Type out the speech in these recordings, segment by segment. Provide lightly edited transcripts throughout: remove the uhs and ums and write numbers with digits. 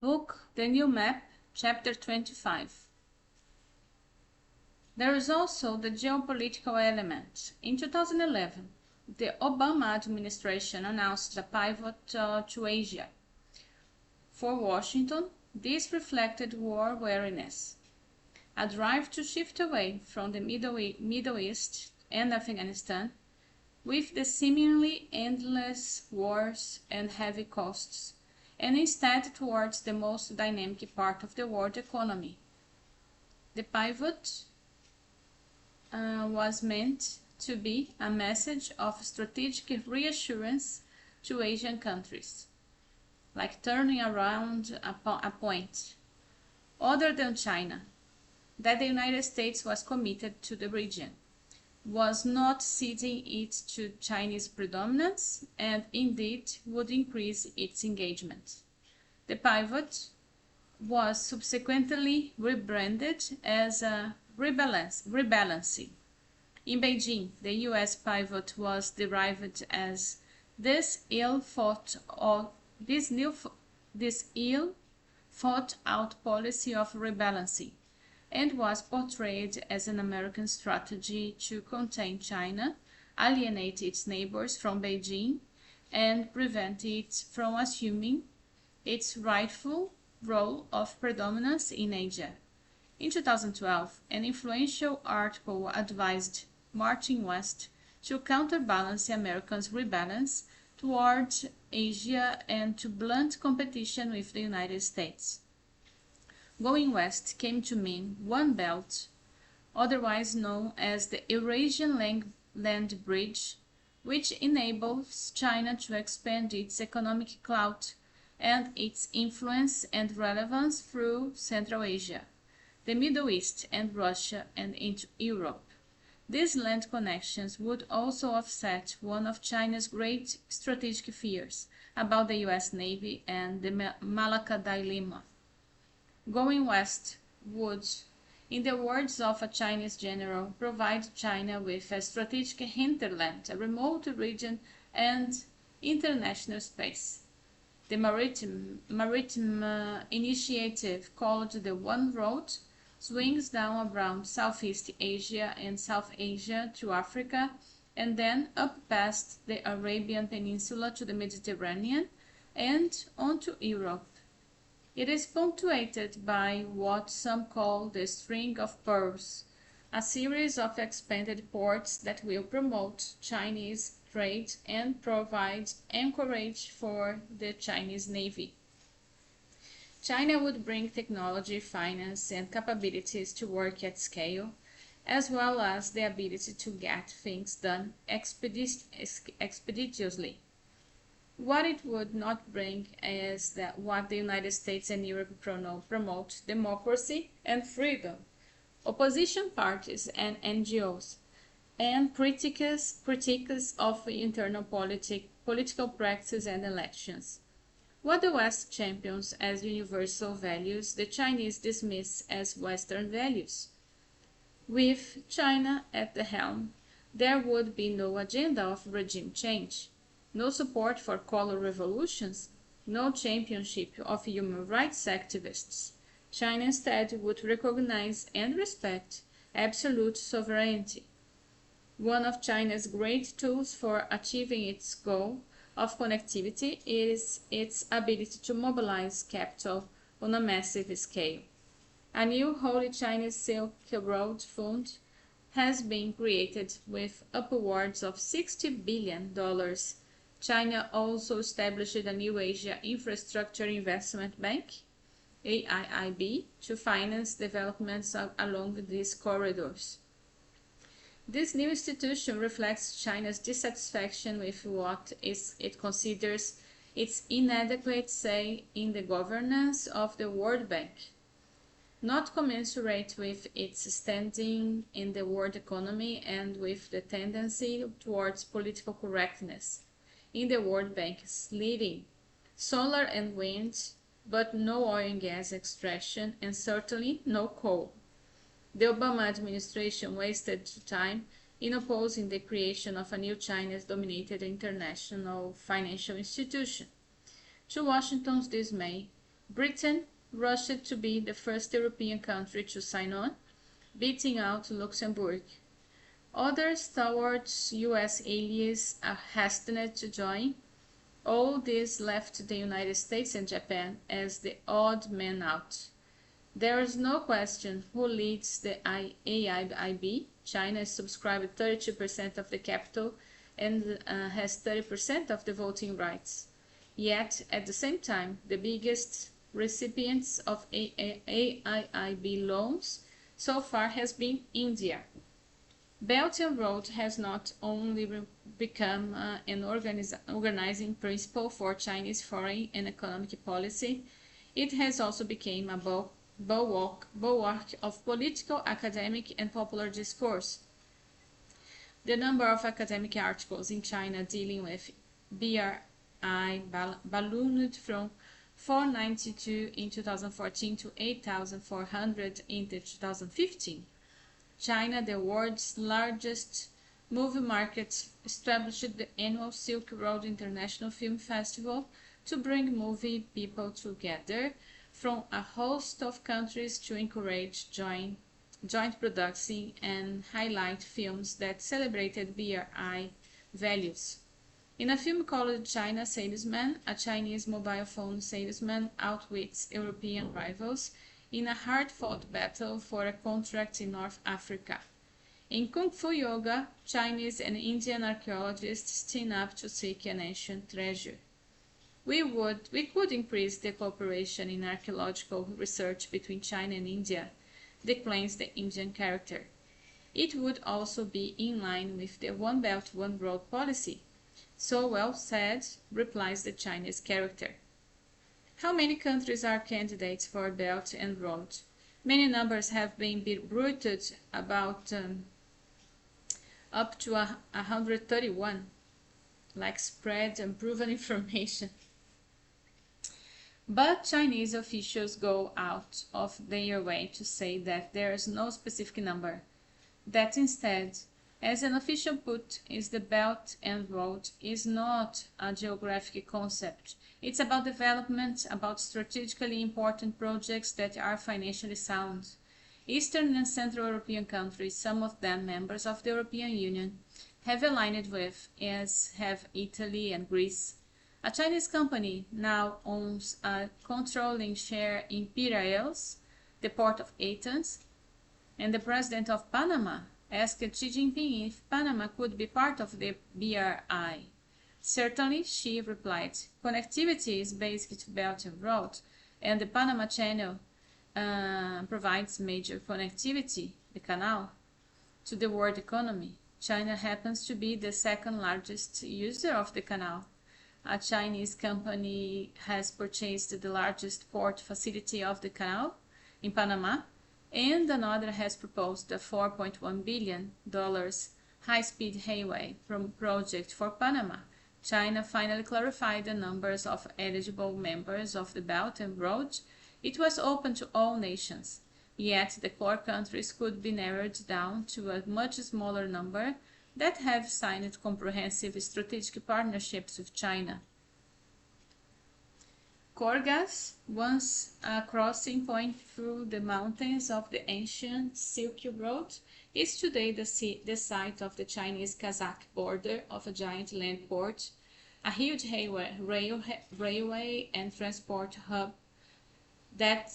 Book The New Map, Chapter 25. There is also the geopolitical element. In 2011, the Obama administration announced a pivot to Asia. For Washington, this reflected war weariness, a drive to shift away from the Middle East and Afghanistan, with the seemingly endless wars and heavy costs, and instead towards the most dynamic part of the world economy. The pivot was meant to be a message of strategic reassurance to Asian countries, like turning around a point, other than China, that the United States was committed to the region, was not ceding it to Chinese predominance, and indeed would increase its engagement. The pivot was subsequently rebranded as a rebalancing. In Beijing, the US pivot was derived as this ill-thought out policy of rebalancing, and was portrayed as an American strategy to contain China, alienate its neighbors from Beijing, and prevent it from assuming its rightful role of predominance in Asia. In 2012, an influential article advised marching west to counterbalance Americans' rebalance towards Asia and to blunt competition with the United States. Going west came to mean One Belt, otherwise known as the Eurasian Land Bridge, which enables China to expand its economic clout and its influence and relevance through Central Asia, the Middle East and Russia, and into Europe. These land connections would also offset one of China's great strategic fears about the US Navy and the Malacca dilemma. Going west would, in the words of a Chinese general, provide China with a strategic hinterland, a remote region, and international space. The maritime initiative, called the One Road, swings down around Southeast Asia and South Asia to Africa, and then up past the Arabian Peninsula to the Mediterranean and onto Europe. It is punctuated by what some call the String of Pearls, a series of expanded ports that will promote Chinese trade and provide anchorage for the Chinese Navy. China would bring technology, finance, and capabilities to work at scale, as well as the ability to get things done expeditiously. What it would not bring is that what the United States and Europe promote: democracy and freedom, opposition parties and NGOs, and critiques of internal political practice and elections. What the West champions as universal values, the Chinese dismiss as Western values. With China at the helm, there would be no agenda of regime change, no support for color revolutions, no championship of human rights activists. China instead would recognize and respect absolute sovereignty. One of China's great tools for achieving its goal of connectivity is its ability to mobilize capital on a massive scale. A new Holy Chinese Silk Road Fund has been created with upwards of $60 billion. China also established a new Asia Infrastructure Investment Bank, AIIB, to finance developments along these corridors. This new institution reflects China's dissatisfaction with what it considers its inadequate say in the governance of the World Bank, not commensurate with its standing in the world economy and with the tendency towards political correctness in the World Bank's leading solar and wind, but no oil and gas extraction, and certainly no coal. The Obama administration wasted time in opposing the creation of a new Chinese-dominated international financial institution. To Washington's dismay, Britain rushed to be the first European country to sign on, beating out Luxembourg. Other stalwart US allies hastened to join. All this left the United States and Japan as the odd man out. There is no question who leads the AIIB. China subscribed 32% of the capital and has 30% of the voting rights. Yet, at the same time, the biggest recipients of AIIB loans so far has been India. Belt and Road has not only become an organizing principle for Chinese foreign and economic policy, it has also become a bulwark of political, academic, and popular discourse. The number of academic articles in China dealing with BRI ballooned from 492 in 2014 to 8,400 in 2015. China, the world's largest movie market, established the annual Silk Road International Film Festival to bring movie people together from a host of countries to encourage joint production and highlight films that celebrated BRI values. In a film called China Salesman, a Chinese mobile phone salesman outwits European rivals in a hard-fought battle for a contract in North Africa. In Kung Fu Yoga, Chinese and Indian archaeologists team up to seek an ancient treasure. We could increase the cooperation in archaeological research between China and India, declaims the Indian character. It would also be in line with the One Belt, One Road policy. So well said, replies the Chinese character. How many countries are candidates for Belt and Road? Many numbers have been bruited about up to 131, like spread and proven information. But Chinese officials go out of their way to say that there is no specific number, that instead, as an official put, is the Belt and Road is not a geographic concept. It's about development, about strategically important projects that are financially sound. Eastern and Central European countries, some of them members of the European Union, have aligned with, as have Italy and Greece. A Chinese company now owns a controlling share in Piraeus, the port of Athens, and the president of Panama asked Xi Jinping if Panama could be part of the BRI. Certainly, Xi replied, connectivity is basic to Belt and Road, and the Panama Channel provides major connectivity, the canal, to the world economy. China happens to be the second largest user of the canal. A Chinese company has purchased the largest port facility of the canal in Panama, and another has proposed a $4.1 billion high-speed highway project for Panama. China finally clarified the numbers of eligible members of the Belt and Road. It was open to all nations, yet the core countries could be narrowed down to a much smaller number that have signed comprehensive strategic partnerships with China. Korgas, once a crossing point through the mountains of the ancient Silk Road, is today the site of the Chinese-Kazakh border of a giant land port, a huge railway and transport hub that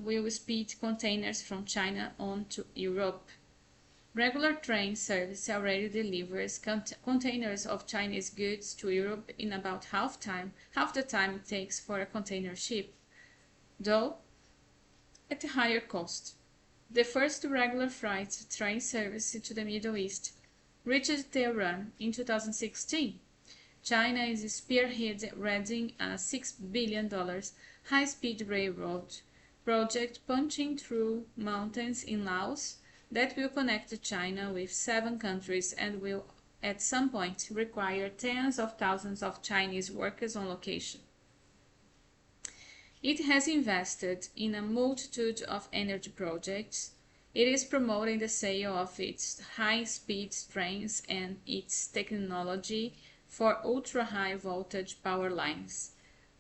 will speed containers from China on to Europe. Regular train service already delivers containers of Chinese goods to Europe in about half the time it takes for a container ship, though at a higher cost. The first regular freight train service to the Middle East reached Tehran in 2016. China is spearheading a $6 billion high-speed railroad project punching through mountains in Laos that will connect China with 7 countries and will at some point require tens of thousands of Chinese workers on location. It has invested in a multitude of energy projects. It is promoting the sale of its high-speed trains and its technology for ultra-high voltage power lines.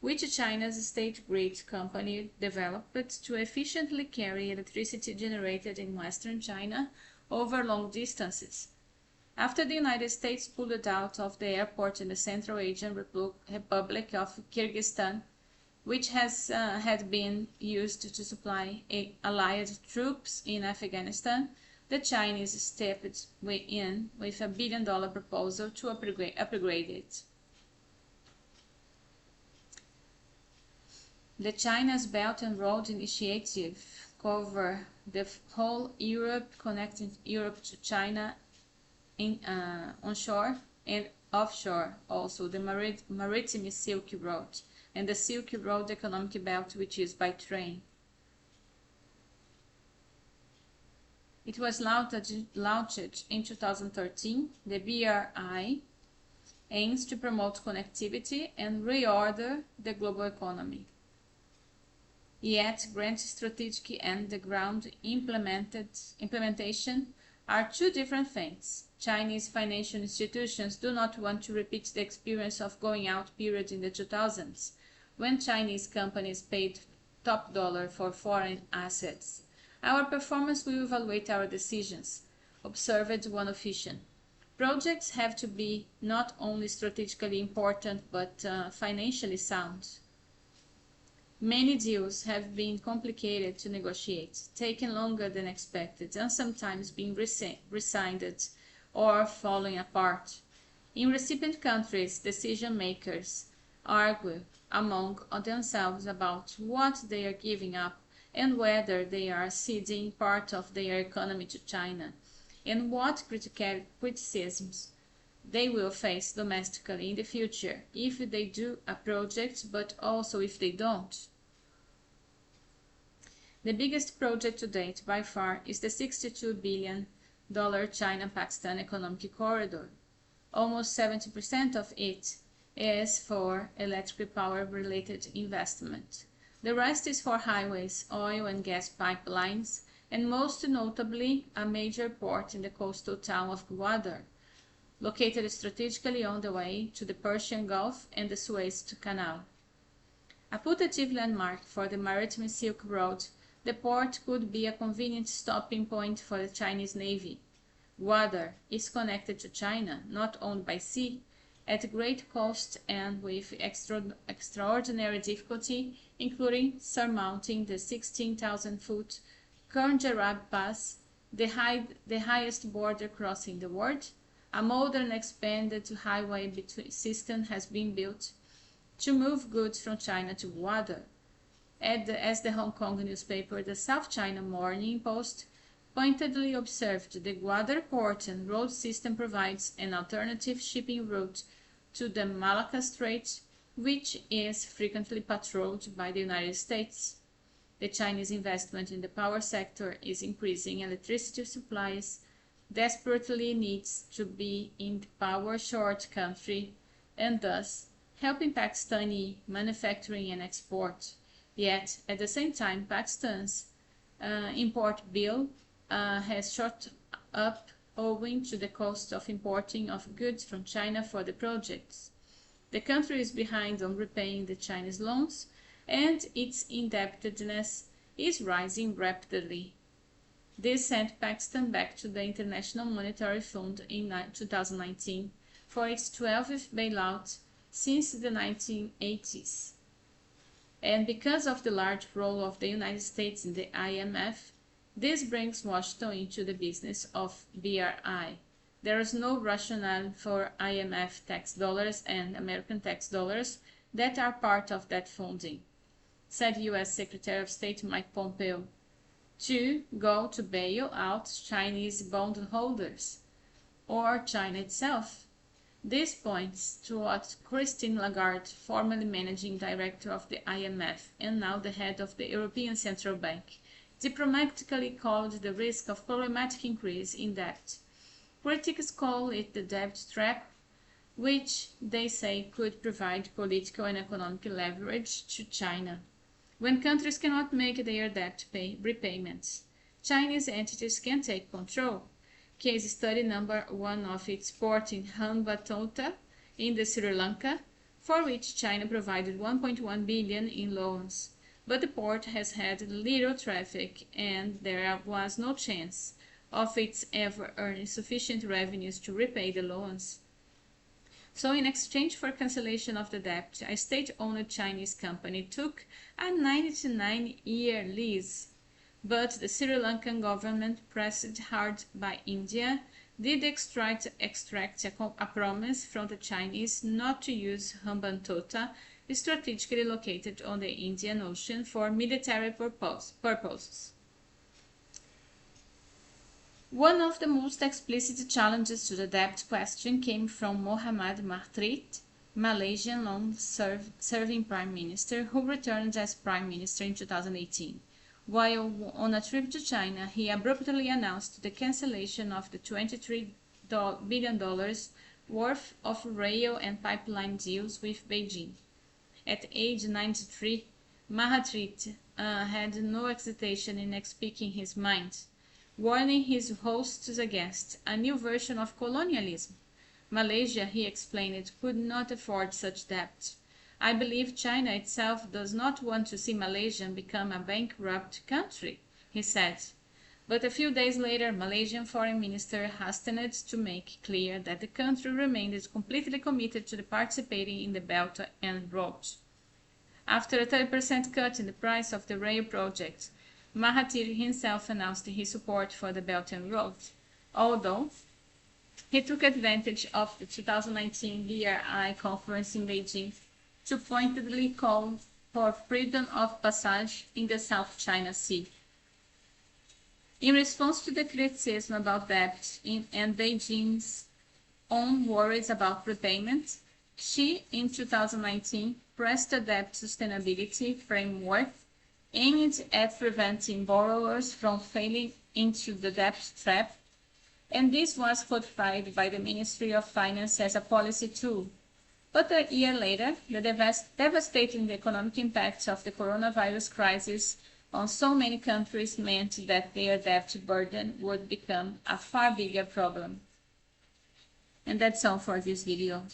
which China's state grid company developed to efficiently carry electricity generated in western China over long distances. After the United States pulled out of the airport in the Central Asian Republic of Kyrgyzstan, which had been used to supply Allied troops in Afghanistan, the Chinese stepped in with a billion-dollar proposal to upgrade it. The China's Belt and Road Initiative covers the whole Europe, connecting Europe to China onshore and offshore, also the Maritime Silk Road and the Silk Road Economic Belt, which is by train. It was launched in 2013. The BRI aims to promote connectivity and reorder the global economy. Yet, grand strategy and the ground implementation are two different things. Chinese financial institutions do not want to repeat the experience of going out period in the 2000s, when Chinese companies paid top dollar for foreign assets. Our performance will evaluate our decisions, observed one official. Projects have to be not only strategically important but financially sound. Many deals have been complicated to negotiate, taking longer than expected, and sometimes being rescinded or falling apart. In recipient countries, decision makers argue among themselves about what they are giving up and whether they are ceding part of their economy to China, and what criticisms they will face domestically in the future if they do a project, but also if they don't. The biggest project to date by far is the $62 billion China-Pakistan Economic Corridor. Almost 70% of it is for electric power related investment. The rest is for highways, oil and gas pipelines, and most notably a major port in the coastal town of Gwadar, located strategically on the way to the Persian Gulf and the Suez Canal. A putative landmark for the Maritime Silk Road, the port could be a convenient stopping point for the Chinese Navy. Gwadar is connected to China, not owned by sea, at great cost and with extraordinary difficulty, including surmounting the 16,000-foot Kurnjarab Pass, the highest border crossing in the world. A modern expanded highway system has been built to move goods from China to Gwadar. As the Hong Kong newspaper The South China Morning Post pointedly observed, the Gwadar port and road system provides an alternative shipping route to the Malacca Strait, which is frequently patrolled by the United States. The Chinese investment in the power sector is increasing electricity supplies, desperately needs to be in the power-short country, and thus helping Pakistani manufacturing and export. Yet, at the same time, Pakistan's import bill has shot up owing to the cost of importing of goods from China for the projects. The country is behind on repaying the Chinese loans, and its indebtedness is rising rapidly. This sent Pakistan back to the International Monetary Fund in 2019 for its 12th bailout since the 1980s. And because of the large role of the United States in the IMF, this brings Washington into the business of BRI. There is no rationale for IMF tax dollars and American tax dollars that are part of that funding, said U.S. Secretary of State Mike Pompeo, to go to bail out Chinese bondholders or China itself. This points to what Christine Lagarde, formerly managing director of the IMF and now the head of the European Central Bank, diplomatically called the risk of problematic increase in debt. Critics call it the debt trap, which they say could provide political and economic leverage to China. When countries cannot make their debt repayments, Chinese entities can take control. Case study number 1 of its port in Hambantota in the Sri Lanka for which China provided 1.1 billion in loans. But the port has had little traffic, and there was no chance of its ever earning sufficient revenues to repay the loans. So in exchange for cancellation of the debt, a state-owned Chinese company took a 99-year lease. But the Sri Lankan government, pressed hard by India, did extract a promise from the Chinese not to use Hambantota, strategically located on the Indian Ocean, for military purposes. One of the most explicit challenges to the debt question came from Mohammad Mahathir, Malaysian long-serving prime minister, who returned as prime minister in 2018. While on a trip to China, he abruptly announced the cancellation of the $23 billion worth of rail and pipeline deals with Beijing. At age 93, Mahathir had no hesitation in speaking his mind, warning his hosts against a new version of colonialism. Malaysia, he explained, could not afford such debt. I believe China itself does not want to see Malaysia become a bankrupt country, he said. But a few days later, Malaysian Foreign Minister hastened to make clear that the country remained completely committed to participating in the Belt and Road. After a 30% cut in the price of the rail project, Mahathir himself announced his support for the Belt and Road, although he took advantage of the 2019 BRI conference in Beijing to pointedly call for freedom of passage in the South China Sea. In response to the criticism about debt and Beijing's own worries about repayment, Xi, in 2019, pressed a debt sustainability framework aimed at preventing borrowers from falling into the debt trap, and this was codified by the Ministry of Finance as a policy tool. But a year later, the devastating economic impacts of the coronavirus crisis on so many countries meant that their debt burden would become a far bigger problem. And that's all for this video.